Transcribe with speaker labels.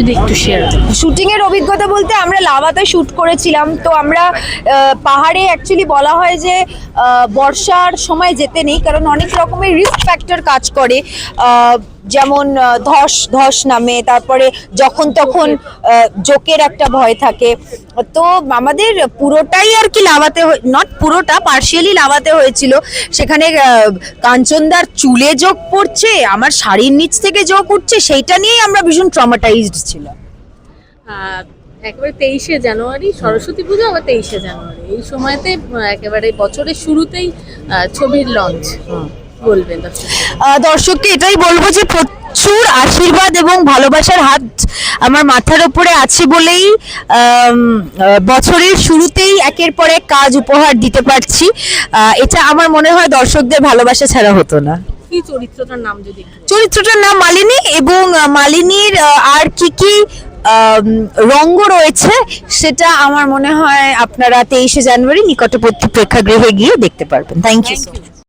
Speaker 1: যদি একটু শেয়ার করেন।
Speaker 2: শুটিং এর অভিজ্ঞতা বলতে আমরা লাভাতে শুট করেছিলাম, তো আমরা পাহাড়ে অ্যাকচুয়ালি বলা হয় যে বর্ষার সময় যেতে নেই, কারণ অনেক রকমের রিস্ক ফ্যাক্টর কাজ করে, যেমন ধস নামে, তারপরে যখন তখন জোকের একটা ভয় থাকে। তো আমাদের পুরোটাই আর কি লাভাতে, নট পুরোটা, পার্শিয়ালি লাভাতে হয়েছিল। সেখানে কাঞ্চনদার চুলে জোক পড়ছে, আমার শাড়ির নিচ থেকে জোক উঠছে, সেইটা নিয়েই আমরা ভীষণ ট্রমাটাইজড ছিলাম।
Speaker 1: একেবারে 23শে জানুয়ারি সরস্বতী পুজো, আবার 23শে জানুয়ারি এই সময়তে একেবারে বছরের শুরুতেই ছবির লঞ্চ, বলবেন
Speaker 2: দর্শককে এটাই বলবো যে প্রচুর আশীর্বাদ এবং ভালোবাসার হাত আমার মাথার উপরে আছে বলেই বছরের শুরুতেই একের পর এক কাজ উপহার দিতে পারছি। এটা আমার মনে হয় দর্শকদের ভালোবাসা ছাড়া হতো না।
Speaker 1: কি চরিত্রটার নাম যদি?
Speaker 2: চরিত্রটার নাম মালিনী, এবং মালিনীর আর কি কি রঙ্গ রয়েছে সেটা আমার মনে হয় আপনারা 23শে জানুয়ারি নিকটবর্তী প্রেক্ষাগৃহে গিয়ে দেখতে পারবেন। Thank you.